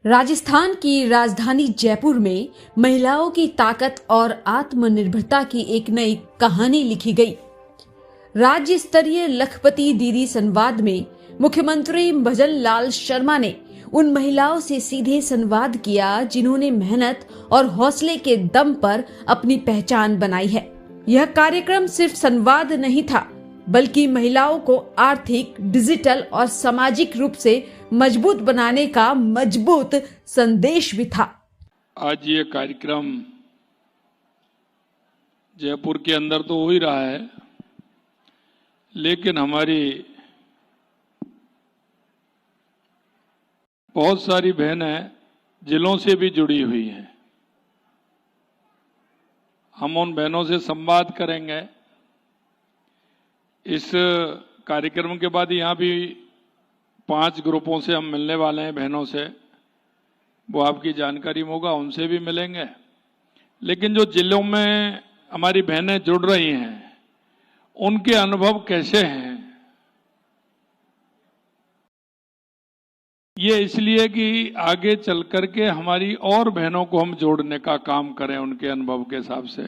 राजस्थान की राजधानी जयपुर में महिलाओं की ताकत और आत्मनिर्भरता की एक नई कहानी लिखी गई। राज्य स्तरीय लखपति दीदी संवाद में मुख्यमंत्री भजन लाल शर्मा ने उन महिलाओं से सीधे संवाद किया जिन्होंने मेहनत और हौसले के दम पर अपनी पहचान बनाई है। यह कार्यक्रम सिर्फ संवाद नहीं था, बल्कि महिलाओं को आर्थिक, डिजिटल और सामाजिक रूप से मजबूत बनाने का मजबूत संदेश भी था। आज ये कार्यक्रम जयपुर के अंदर तो हो ही रहा है, लेकिन हमारी बहुत सारी बहनें जिलों से भी जुड़ी हुई हैं। हम उन बहनों से संवाद करेंगे। इस कार्यक्रम के बाद यहाँ भी 5 ग्रुपों से हम मिलने वाले हैं बहनों से, वो आपकी जानकारी में होगा, उनसे भी मिलेंगे। लेकिन जो जिलों में हमारी बहनें जुड़ रही हैं, उनके अनुभव कैसे हैं, ये इसलिए कि आगे चल करके हमारी और बहनों को हम जोड़ने का काम करें उनके अनुभव के हिसाब से।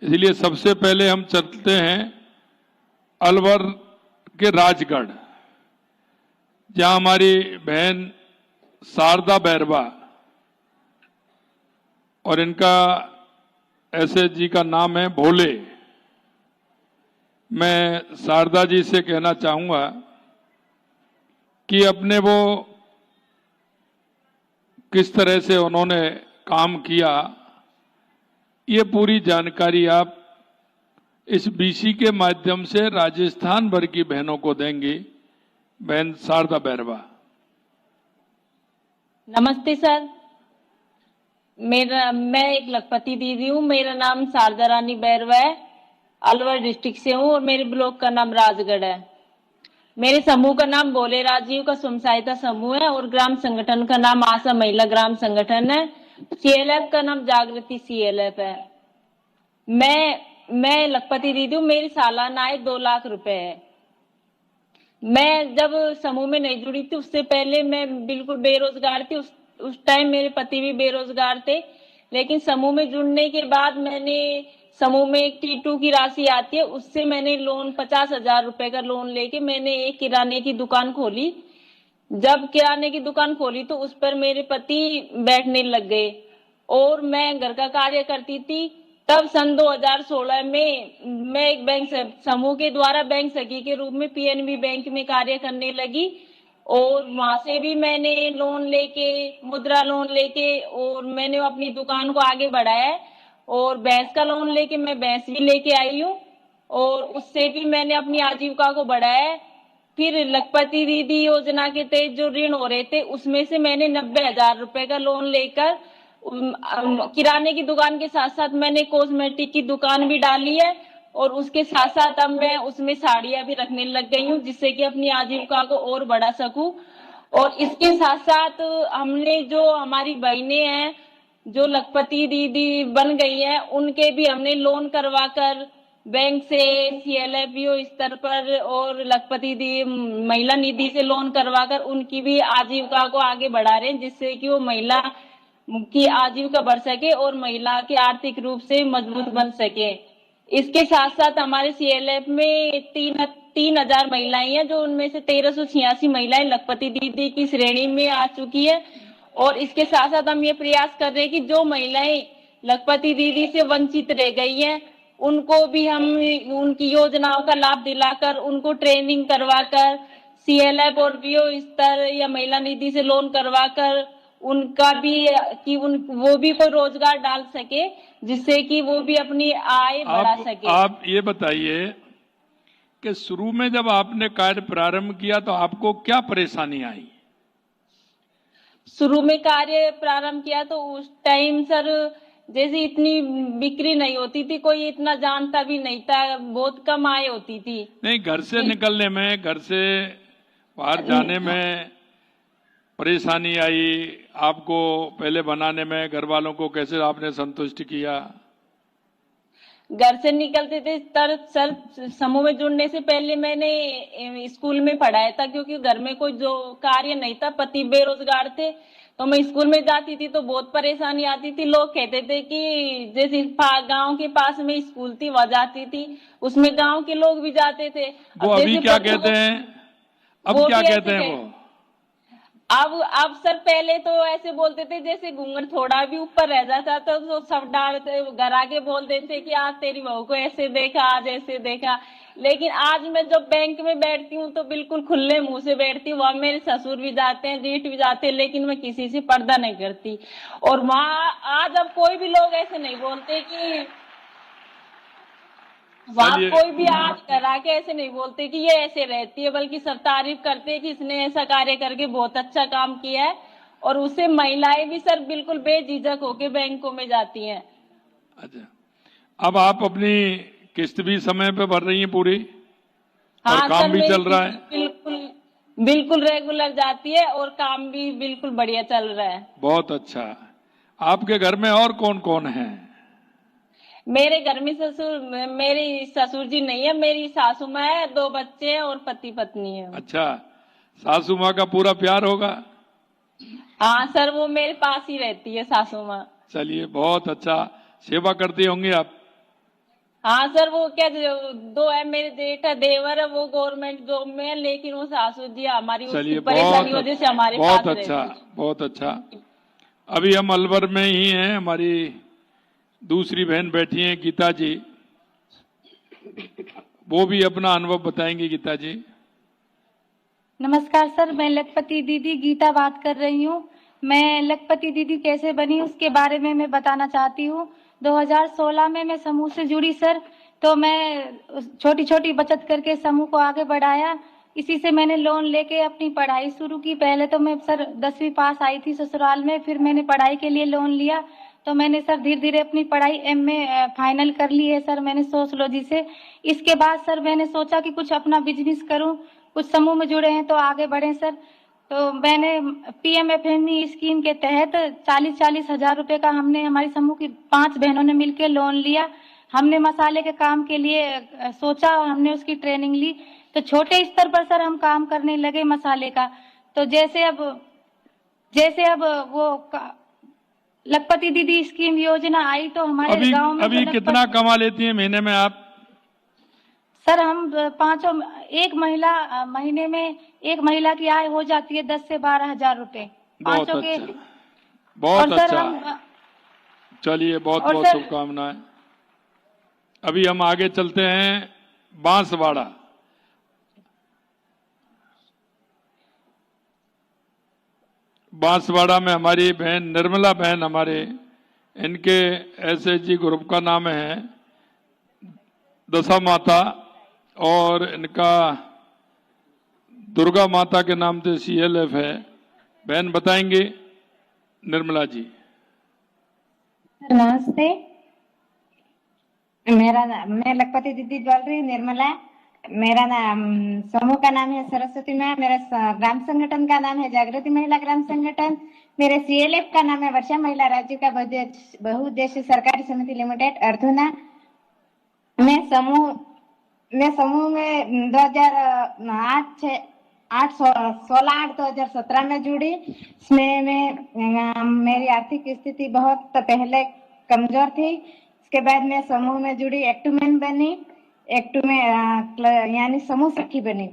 इसलिए सबसे पहले हम चलते हैं अलवर के राजगढ़, जहां हमारी बहन शारदा बैरवा, और इनका ऐसे जी का नाम है भोले। मैं शारदा जी से कहना चाहूंगा कि अपने वो किस तरह से उन्होंने काम किया, ये पूरी जानकारी आप इस बीसी के माध्यम से राजस्थान भर की बहनों को देंगी। बहन शारदा बैरवा। नमस्ते सर, मैं एक लखपति दीदी हूँ। मेरा नाम शारदा रानी बैरवा है, अलवर डिस्ट्रिक्ट से हूँ और मेरे ब्लॉक का नाम राजगढ़ है। मेरे समूह का नाम बोले राजीव का स्वयं सहायता समूह है और ग्राम संगठन का नाम आशा महिला ग्राम संगठन है। सीएलएफ का नाम जागृति सीएलएफ है। मैं लखपति दीदी हूँ। मेरी सालाना आय 2 लाख रुपए है। मैं जब समूह में नहीं जुड़ी थी, उससे पहले मैं बिल्कुल बेरोजगार थी। उस टाइम मेरे पति भी बेरोजगार थे। लेकिन समूह में जुड़ने के बाद मैंने समूह में एक T2 की राशि आती है, उससे मैंने लोन 50,000 रुपए का लोन लेके मैंने एक किराने की दुकान खोली। जब किराने की दुकान खोली तो उस पर मेरे पति बैठने लग गए और मैं घर का कार्य करती थी। तब सन 2016 में मैं एक बैंक समूह के द्वारा बैंक सखी के रूप में PNB बैंक में कार्य करने लगी और वहां से भी मैंने लोन लेके, मुद्रा लोन लेके और मैंने अपनी दुकान को आगे बढ़ाया है। और भैंस का लोन लेके मैं भैंस भी लेके आई हूँ और उससे भी मैंने अपनी आजीविका को बढ़ाया है। फिर लखपति दीदी योजना के तहत जो ऋण हो रहे थे, उसमें से मैंने 90,000 रुपए का लोन लेकर किराने की दुकान के साथ साथ मैंने कॉस्मेटिक की दुकान भी डाली है और उसके साथ साथ अब मैं उसमें साड़ियां भी रखने लग गई हूँ, जिससे कि अपनी आजीविका को और बढ़ा सकूं। और इसके साथ साथ हमने जो हमारी बहनें हैं जो लखपति दीदी बन गई है, उनके भी हमने लोन करवाकर बैंक से CLFO स्तर पर और लखपति दी महिला निधि से लोन करवाकर उनकी भी आजीविका को आगे बढ़ा रहे हैं, जिससे कि वो महिला की आजीविका बढ़ सके और महिला की आर्थिक रूप से मजबूत बन सके। इसके साथ साथ हमारे CLF में 3,000 महिलाएं हैं, जो उनमें से 1386 महिलाएं लखपति दीदी की श्रेणी में आ चुकी है। और इसके साथ साथ हम ये प्रयास कर रहे हैं कि जो महिलाएं लखपति दीदी से वंचित रह गई हैं, उनको भी हम उनकी योजनाओं का लाभ दिलाकर उनको ट्रेनिंग करवाकर CLF और BO स्तर या महिला निधि से लोन करवाकर उनका भी कि वो भी कोई रोजगार डाल सके, जिससे कि वो भी अपनी आय बढ़ा सके। आप ये बताइए कि शुरू में जब आपने कार्य प्रारंभ किया तो आपको क्या परेशानी आई? शुरू में कार्य प्रारंभ किया तो उस टाइम सर जैसे इतनी बिक्री नहीं होती थी, कोई इतना जानता भी नहीं था, बहुत कम आय होती थी। नहीं, घर से निकलने में, घर से बाहर जाने में परेशानी आई आपको? पहले बनाने में घर वालों को कैसे आपने संतुष्ट किया? घर से निकलते थे सर, समूह में जुड़ने से पहले मैंने स्कूल में पढ़ाया था, क्योंकि घर में कोई जो कार्य नहीं था, पति बेरोजगार थे, तो मैं स्कूल में जाती थी तो बहुत परेशानी आती थी। लोग कहते थे कि जैसे गांव के पास में स्कूल थी वहां जाती थी, उसमें गांव के लोग भी जाते थे। वो अभी क्या कहते हैं? अब क्या कहते हैं वो? अब सर पहले तो ऐसे बोलते थे जैसे घूंघट थोड़ा भी ऊपर रह जाता था तो सब डांटते, घर आके बोलते थे कि आज तेरी बहू को ऐसे देखा, आज ऐसे देखा। लेकिन आज मैं जब बैंक में बैठती हूँ तो बिल्कुल खुले मुंह से बैठती हूँ। वहां मेरे ससुर भी जाते हैं, जेठ भी जाते हैं, लेकिन मैं किसी से पर्दा नहीं करती। और वहां आज अब कोई भी लोग ऐसे नहीं बोलते कि वहां कोई भी आज घर आके ऐसे नहीं बोलते कि ये ऐसे रहती है, बल्कि सब तारीफ करते हैं कि इसने ऐसा कार्य करके बहुत अच्छा काम किया है। और उससे महिलाएं भी सर बिल्कुल बेझिझक होके बैंकों में जाती हैं। अच्छा, अब आप अपनी किस्त भी समय पे भर रही हैं पूरी? और हाँ काम सर, भी चल रहा है? बिल्कुल बिल्कुल रेगुलर जाती है और काम भी बिल्कुल बढ़िया चल रहा है। बहुत अच्छा। आपके घर में और कौन कौन है? मेरे घर में मेरी ससुर जी नहीं है, मेरी सासू माँ है, 2 बच्चे हैं और पति पत्नी है। अच्छा, सासू माँ का पूरा प्यार होगा? हाँ सर, वो मेरे पास ही रहती है सासू माँ। चलिए, बहुत अच्छा। सेवा करती होंगी आप? हाँ सर, वो क्या 2 है मेरे जेठ देवर है, वो गवर्नमेंट जॉब में है, लेकिन वो सासू जी हमारी उसकी परेशानी वजह से हमारे पास बहुत रहती अच्छा, है। बहुत अच्छा। अभी हम अलवर में ही हैं, हमारी दूसरी बहन बैठी हैं गीता जी, वो भी अपना अनुभव बताएंगी। गीता जी। नमस्कार सर, मैं लखपति दीदी गीता बात कर रही हूँ। मैं लखपति दीदी कैसे बनी उसके बारे में मैं बताना चाहती हूँ। 2016 में मैं समूह से जुड़ी सर, तो मैं छोटी छोटी बचत करके समूह को आगे बढ़ाया। इसी से मैंने लोन लेके अपनी पढ़ाई शुरू की। पहले तो मैं सर 10वीं पास आई थी ससुराल में, फिर मैंने पढ़ाई के लिए लोन लिया, तो मैंने सर धीरे धीरे अपनी पढ़ाई MA फाइनल कर ली है सर मैंने सोशलॉजी से। इसके बाद सर मैंने सोचा कि कुछ अपना बिजनेस करूं, कुछ समूह में जुड़े हैं तो आगे बढ़े सर। तो मैंने PMFME स्कीम के तहत 40-40 हजार रुपए का हमने हमारी समूह की 5 बहनों ने मिलकर लोन लिया। हमने मसाले के काम के लिए सोचा और हमने उसकी ट्रेनिंग ली। तो छोटे स्तर पर सर हम काम करने लगे मसाले का। तो जैसे अब वो लखपति दीदी स्कीम योजना आई तो हमारे गांव में अभी कितना कमा लेती हैं महीने में आप? सर हम एक महीने में एक महिला की आय हो जाती है 10 से 12 हजार रुपए पांचों के। बहुत अच्छा। चलिए, बहुत बहुत शुभकामनाएं। अभी हम आगे चलते हैं बांसवाड़ा। बांसवाड़ा में हमारी बहन निर्मला बहन, हमारे इनके SHG ग्रुप का नाम है दशा माता और इनका दुर्गा माता के नाम से CLF है। बहन बताएंगे निर्मला जी। नमस्ते, मैं लखपति दीदी बोल रही हूँ, निर्मला। मेरा नाम समूह का नाम है सरस्वती माँ। मेरा ग्राम संगठन का नाम है जागृति महिला ग्राम संगठन। मेरे CLF का नाम है वर्षा महिला राज्य का बहुउद्देश्य सरकारी समिति लिमिटेड अर्थुना। मैं समूह में 16/8/2017 में जुड़ी। इसमें मेरी आर्थिक स्थिति बहुत पहले कमजोर थी। इसके बाद मैं समूह में जुड़ी, एक्टूमेन बनी, यानी समूह सखी बनी।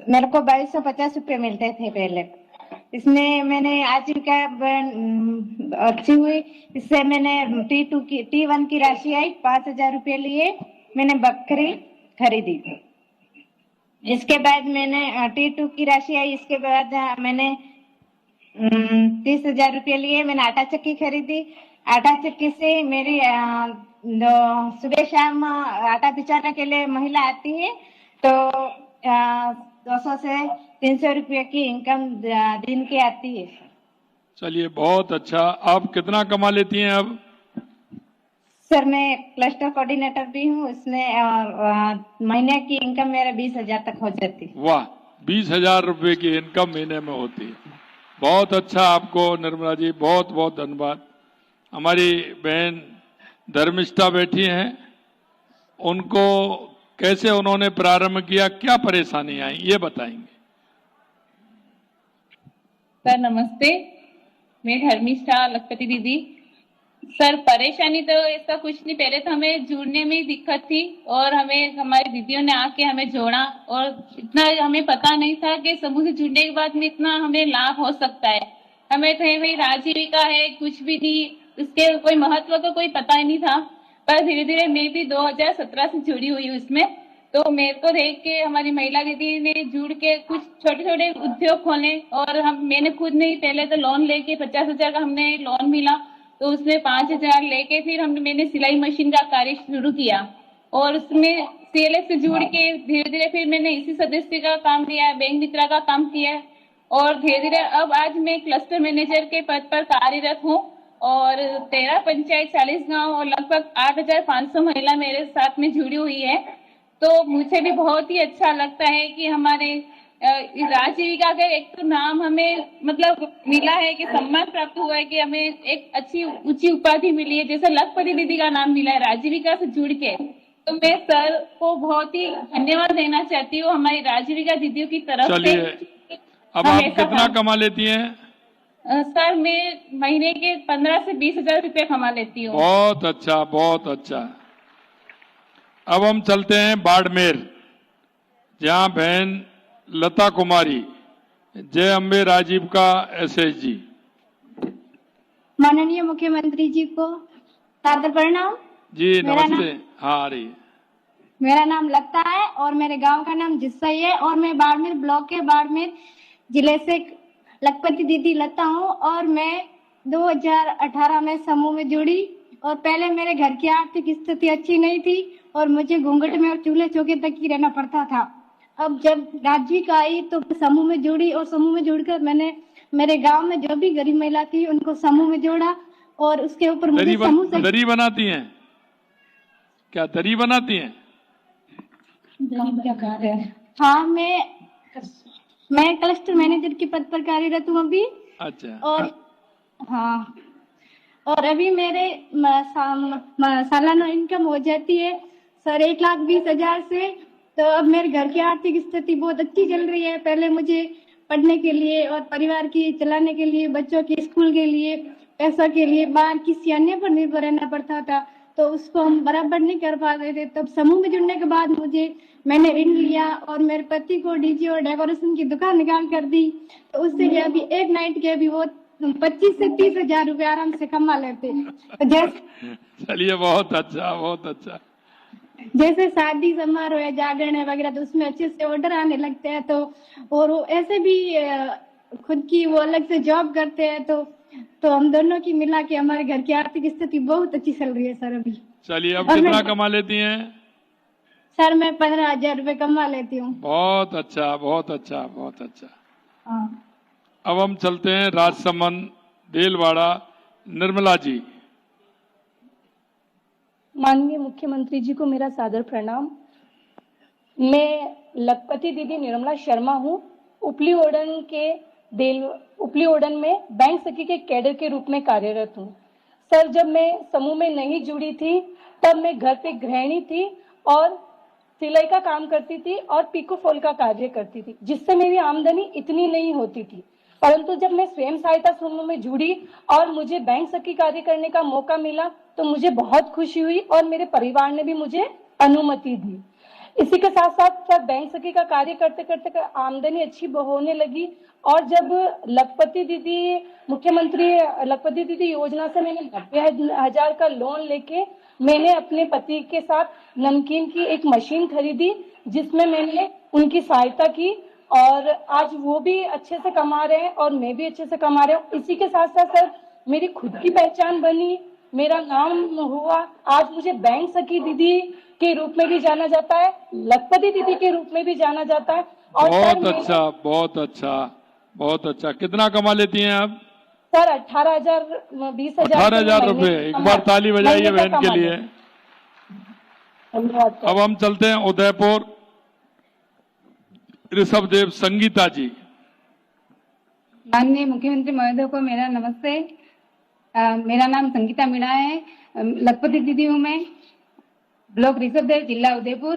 मेरे को 2250 रुपये मिलते थे पहले। इसमें मैंने आजीविका अच्छी हुई। इससे मैंने T1 की राशि आई, 5000 रुपये लिए मैंने बकरी खरीदी। इसके बाद मैंने T2 की राशि आई। इसके बाद मैंने 30,000 रुपये लिए, मैंने आटा चक्की खरीदी। आटा चक्की से मेरी सुबह शाम आटा पिसाने के लिए महिला आती है, तो 200 से 300 रुपये की इनकम दिन की आती है। चलिए, बहुत अच्छा। आप कितना कमा लेती हैं अब? सर मैं क्लस्टर कोऑर्डिनेटर भी हूँ, उसमें महीने की इनकम मेरा 20,000 तक हो जाती है। वाह, 20,000 रुपए की इनकम महीने में होती है। बहुत अच्छा। आपको निर्मला जी बहुत बहुत धन्यवाद। हमारी बहन धर्मिष्ठा बैठी हैं, उनको कैसे उन्होंने प्रारंभ किया, क्या परेशानी आई, ये बताएंगे। सर नमस्ते, मैं धर्मिष्ठा लखपति दीदी। सर परेशानी तो ऐसा कुछ नहीं, पहले तो हमें जुड़ने में ही दिक्कत थी और हमें हमारी दीदियों ने आके हमें जोड़ा और इतना हमें पता नहीं था कि समूह से जुड़ने के बाद में इतना हमें लाभ हो सकता है। हमें थे भाई राजीविका है कुछ भी नहीं, उसके कोई महत्व का कोई पता ही नहीं था। पर धीरे धीरे मैं भी 2017 से जुड़ी हुई हूँ इसमें, तो मेरे को देख के हमारी महिला दीदी ने जुड़ के कुछ छोटे छोटे उद्योग खोले और मैंने खुद नहीं, पहले तो लोन लेके 50,000 का हमने लोन मिला, तो उसमें 5,000 लेके फिर मैंने सिलाई मशीन का कार्य शुरू किया और उसमें सीएलएफ से जुड़ के धीरे धीरे फिर मैंने इसी सदस्य का काम किया, बैंक मित्रा का काम किया और धीरे धीरे अब आज मैं क्लस्टर मैनेजर के पद पर कार्यरत हूँ और 13 पंचायत 40 गांव और लगभग 8,500 महिला मेरे साथ में जुड़ी हुई है। तो मुझे भी बहुत ही अच्छा लगता है कि हमारे राजीविका का एक तो नाम हमें मतलब मिला है कि सम्मान प्राप्त हुआ है कि हमें एक अच्छी ऊंची उपाधि मिली है, जैसे लखपति दीदी का नाम मिला है राजीविका से जुड़ के। तो मैं सर को बहुत ही धन्यवाद देना चाहती हूँ हमारी राजीविका दीदियों की तरफ से। अब आप कितना कमा लेती हैं? सर मैं महीने के 15 से 20,000 रुपए कमा लेती हूँ। बहुत अच्छा, बहुत अच्छा। अब हम चलते हैं बाड़मेर, जहां बहन लता कुमारी जय अम्बे राजीविका एसएचजी। माननीय मुख्यमंत्री जी को सादर प्रणाम। जी नमस्ते। हाँ आ रही है। मेरा नाम लता है और मेरे गांव का नाम जिसई है और मैं बाड़मेर ब्लॉक के बाड़मेर जिले से लखपति दीदी लता हूँ और मैं 2018 में समूह में जुड़ी और पहले मेरे घर की आर्थिक स्थिति अच्छी नहीं थी और मुझे घूंघट में और चूल्हे चौके तक ही रहना पड़ता था। अब जब राजीविका आई तो समूह में जुड़ी और समूह में जुड़कर मैंने मेरे गांव में जो भी गरीब महिला थी उनको समूह में जोड़ा और उसके ऊपर मुझे समूह से दरी बनाती हैं क्या? दरी बनाती हैं? हाँ मैं क्लस्टर मैनेजर के पद पर कार्यरत हूँ अभी। अच्छा। और हाँ और अभी मेरे सालाना इनकम हो जाती है सर 1,20,000 से। तो अब मेरे घर की आर्थिक स्थिति बहुत अच्छी चल रही है। पहले मुझे पढ़ने के लिए और परिवार की चलाने के लिए, बच्चों के स्कूल के लिए, पैसा के लिए बाहर किसी अन्य पर निर्भर रहना पड़ता था, तो उसको हम बराबर नहीं कर पाते थे। तब समूह में जुड़ने के बाद मैंने ऋण लिया और मेरे पति को डीजे और डेकोरेशन की दुकान निकाल कर दी, तो उससे भी अभी एक नाइट के भी वो 25 से 30,000 रुपए आराम से कमा लेते। चलिए बहुत अच्छा, बहुत अच्छा। जैसे शादी समारोह है, जागरण है वगैरह, तो उसमें अच्छे से ऑर्डर आने लगते हैं। तो और वो ऐसे भी खुद की वो अलग से जॉब करते हैं, तो हम दोनों की मिला के हमारे घर की आर्थिक स्थिति बहुत अच्छी चल रही है सर अभी। चलिए अब कितना कमा लेती हैं? सर मैं 15,000 रुपए कमा लेती हूँ। बहुत अच्छा, बहुत अच्छा, बहुत अच्छा। हाँ। अब हम चलते हैं राजसमंद देलवाड़ा, निर्मला जी। माननीय मुख्यमंत्री जी को मेरा सादर प्रणाम। मैं लखपति दीदी निर्मला शर्मा हूँ। उपली ओडन में बैंक सखी के कैडर के रूप में कार्यरत हूँ। सर जब मैं समूह में नहीं जुड़ी थी तब मैं घर पे गृहिणी थी और सिलाई का काम करती थी और पिको फॉल का कार्य करती थी, जिससे मेरी आमदनी इतनी नहीं होती थी। परंतु जब मैं स्वयं सहायता समूह में जुड़ी और मुझे बैंक सखी कार्य करने का मौका मिला तो मुझे बहुत खुशी हुई और मेरे परिवार ने भी मुझे अनुमति दी। इसी के साथ साथ बैंक सखी का कार्य करते करते आमदनी अच्छी होने लगी और जब लखपति दीदी मुख्यमंत्री लखपति दीदी योजना से मैंने 90,000 का लोन लेके मैंने अपने पति के साथ नमकीन की एक मशीन खरीदी, जिसमें मैंने उनकी सहायता की और आज वो भी अच्छे से कमा रहे हैं और मैं भी अच्छे से कमा रहे हूँ। इसी के साथ साथ सर मेरी खुद की पहचान बनी, मेरा नाम हुआ। आज मुझे बैंक सखी दीदी के रूप में भी जाना जाता है, लखपति दीदी के रूप में भी जाना जाता है। और बहुत अच्छा, बहुत अच्छा, बहुत अच्छा। कितना कमा लेती हैं आप? सर 18,000 20,000 18,000 रुपए। एक बार ताली बजाइए बहन के लिए। अब हम चलते हैं उदयपुर, ऋषभदेव संगीता जी। माननीय मुख्यमंत्री महोदय को मेरा नमस्ते। मेरा नाम संगीता मीणा है, लखपति दीदी हूँ मैं, ब्लॉक ऋषभदेव, जिला उदयपुर।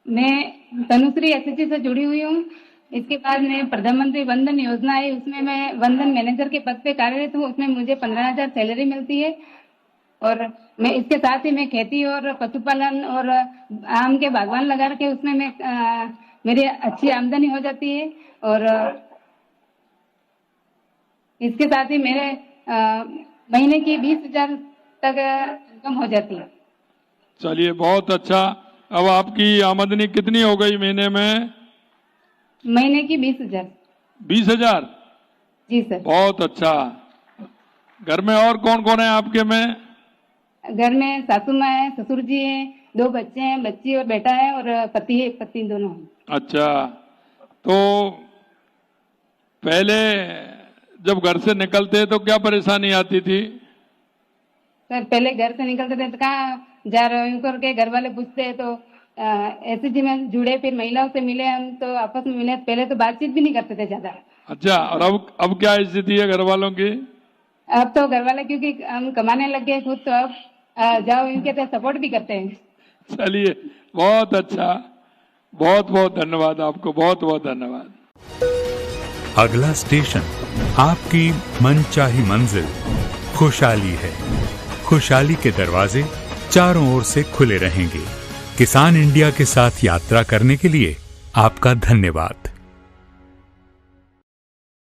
मैं तनुश्री एसएचजी से जुड़ी हुई हूँ। इसके बाद मैं प्रधानमंत्री वंदन योजना है, उसमें मैं वंदन मैनेजर के पद पे कार्यरत हूँ। उसमें मुझे 15,000 सैलरी मिलती है। और मैं इसके साथ ही मैं खेती और पशुपालन और आम के बागवान लगा के उसमें मैं मेरी अच्छी आमदनी हो जाती है। और इसके साथ ही मेरे महीने की 20,000 तक इनकम हो जाती है। चलिए, बहुत अच्छा। अब आपकी आमदनी कितनी हो गई महीने में? महीने की 20,000। 20,000? जी सर। बहुत अच्छा। घर में और कौन कौन है आपके में? घर में सासू माँ है, ससुर जी हैं, 2 बच्चे हैं, बच्ची और बेटा है, और पति है, पत्नी दोनों हैं। अच्छा, तो पहले जब घर से निकलते तो क्या परेशानी आती थी? सर पहले घर से निकलते थे तो कहाँ जा रहे हो करके घर वाले पूछते हैं, तो एसएचजी में जुड़े, फिर महिलाओं से मिले, हम तो आपस में मिले। पहले तो बातचीत भी नहीं करते थे ज्यादा। अच्छा, और अब क्या स्थिति है घर वालों की? अब तो घर वाले क्योंकि हम कमाने लग गए खुद, तो अब जाओ इनके तो सपोर्ट भी करते हैं। चलिए, बहुत अच्छा। बहुत बहुत धन्यवाद आपको, बहुत बहुत धन्यवाद। अगला स्टेशन आपकी मनचाही मंजिल खुशहाली है। खुशहाली के दरवाजे चारों ओर से खुले रहेंगे। किसान इंडिया के साथ यात्रा करने के लिए आपका धन्यवाद।